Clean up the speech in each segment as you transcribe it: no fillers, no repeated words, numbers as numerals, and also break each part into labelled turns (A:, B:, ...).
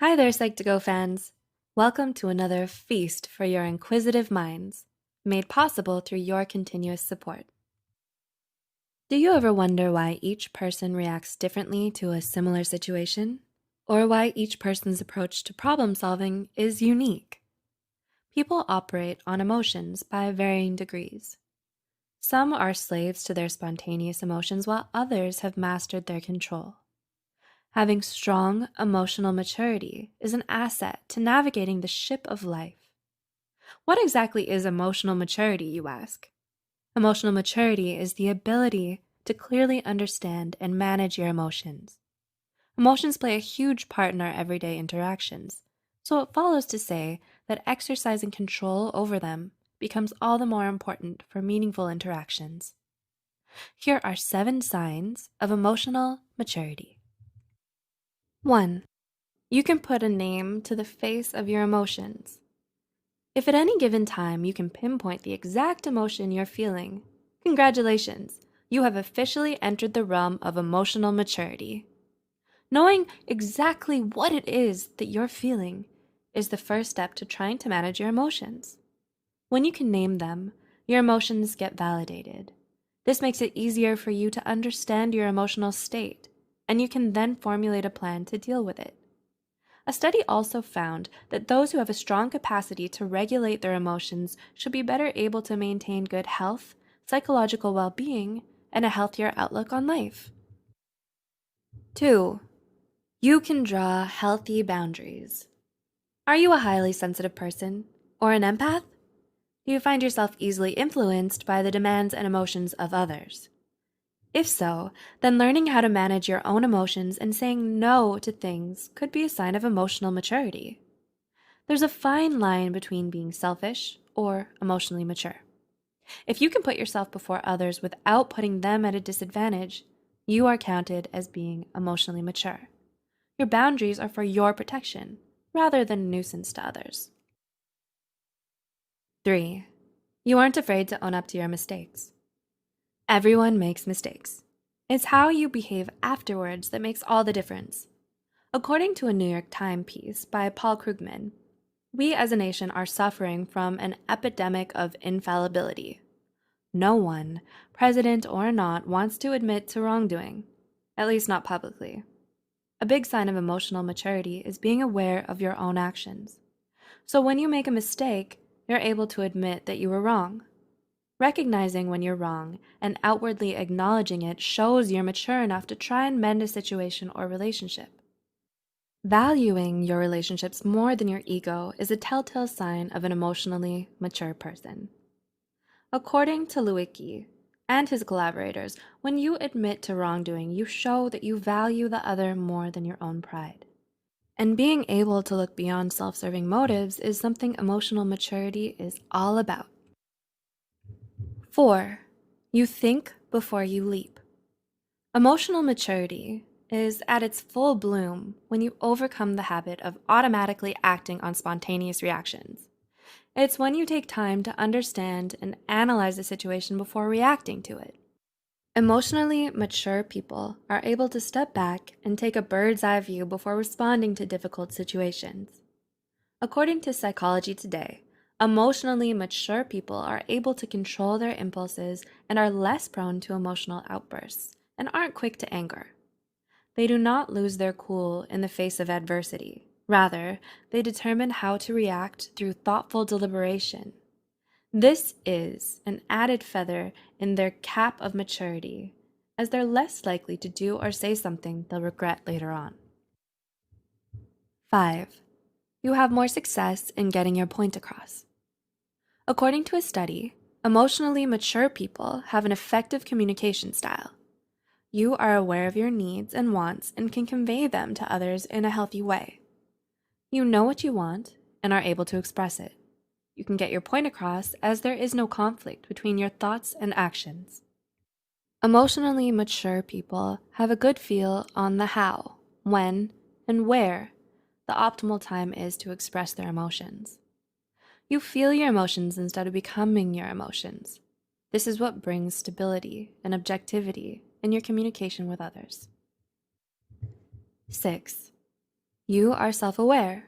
A: Hi there, Psych2Go fans. Welcome to another feast for your inquisitive minds, made possible through your continuous support. Do you ever wonder why each person reacts differently to a similar situation? Or why each person's approach to problem solving is unique? People operate on emotions by varying degrees. Some are slaves to their spontaneous emotions, while others have mastered their control. Having strong emotional maturity is an asset to navigating the ship of life. What exactly is emotional maturity, you ask? Emotional maturity is the ability to clearly understand and manage your emotions. Emotions play a huge part in our everyday interactions, so it follows to say that exercising control over them becomes all the more important for meaningful interactions. Here are 7 signs of emotional maturity. 1. You can put a name to the face of your emotions. If at any given time you can pinpoint the exact emotion you're feeling, congratulations, you have officially entered the realm of emotional maturity. Knowing exactly what it is that you're feeling is the first step to trying to manage your emotions. When you can name them, your emotions get validated. This makes it easier for you to understand your emotional state, and you can then formulate a plan to deal with it. A study also found that those who have a strong capacity to regulate their emotions should be better able to maintain good health, psychological well-being, and a healthier outlook on life. 2. You can draw healthy boundaries. Are you a highly sensitive person or an empath? Do you find yourself easily influenced by the demands and emotions of others? If so, then learning how to manage your own emotions and saying no to things could be a sign of emotional maturity. There's a fine line between being selfish or emotionally mature. If you can put yourself before others without putting them at a disadvantage, you are counted as being emotionally mature. Your boundaries are for your protection rather than a nuisance to others. 3. You aren't afraid to own up to your mistakes. Everyone makes mistakes. It's how you behave afterwards that makes all the difference. According to a New York Times piece by Paul Krugman, we as a nation are suffering from an epidemic of infallibility. No one, president or not, wants to admit to wrongdoing, at least not publicly. A big sign of emotional maturity is being aware of your own actions. So when you make a mistake, you're able to admit that you were wrong. Recognizing when you're wrong and outwardly acknowledging it shows you're mature enough to try and mend a situation or relationship. Valuing your relationships more than your ego is a telltale sign of an emotionally mature person. According to Lewicki and his collaborators, when you admit to wrongdoing, you show that you value the other more than your own pride. And being able to look beyond self-serving motives is something emotional maturity is all about. 4. You think before you leap. Emotional maturity is at its full bloom when you overcome the habit of automatically acting on spontaneous reactions. It's when you take time to understand and analyze the situation before reacting to it. Emotionally mature people are able to step back and take a bird's eye view before responding to difficult situations. According to Psychology Today, emotionally mature people are able to control their impulses and are less prone to emotional outbursts and aren't quick to anger. They do not lose their cool in the face of adversity. Rather, they determine how to react through thoughtful deliberation. This is an added feather in their cap of maturity, as they're less likely to do or say something they'll regret later on. 5. You have more success in getting your point across. According to a study, emotionally mature people have an effective communication style. You are aware of your needs and wants and can convey them to others in a healthy way. You know what you want and are able to express it. You can get your point across as there is no conflict between your thoughts and actions. Emotionally mature people have a good feel on the how, when, and where the optimal time is to express their emotions. You feel your emotions instead of becoming your emotions. This is what brings stability and objectivity in your communication with others. 6. You are self-aware.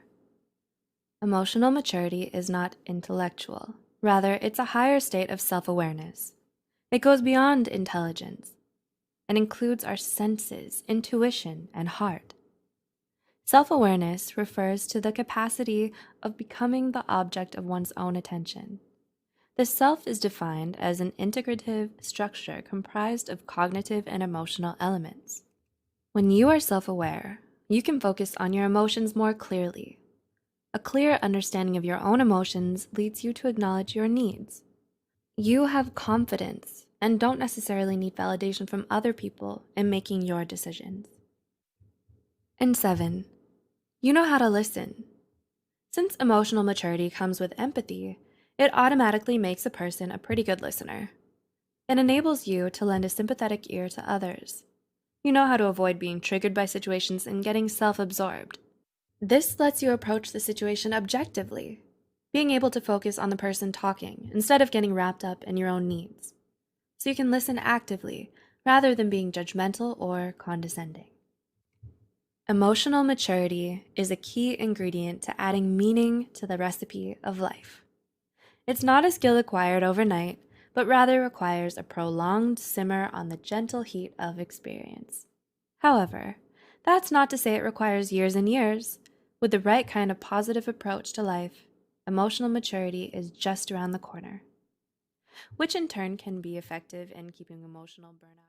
A: Emotional maturity is not intellectual. Rather, it's a higher state of self-awareness. It goes beyond intelligence and includes our senses, intuition, and heart. Self-awareness refers to the capacity of becoming the object of one's own attention. The self is defined as an integrative structure comprised of cognitive and emotional elements. When you are self-aware, you can focus on your emotions more clearly. A clear understanding of your own emotions leads you to acknowledge your needs. You have confidence and don't necessarily need validation from other people in making your decisions. And 7, you know how to listen. Since emotional maturity comes with empathy, it automatically makes a person a pretty good listener. It enables you to lend a sympathetic ear to others. You know how to avoid being triggered by situations and getting self-absorbed. This lets you approach the situation objectively, being able to focus on the person talking instead of getting wrapped up in your own needs. So you can listen actively rather than being judgmental or condescending. Emotional maturity is a key ingredient to adding meaning to the recipe of life. It's not a skill acquired overnight, but rather requires a prolonged simmer on the gentle heat of experience. However, that's not to say it requires years and years. With the right kind of positive approach to life, emotional maturity is just around the corner, which in turn can be effective in keeping emotional burnout.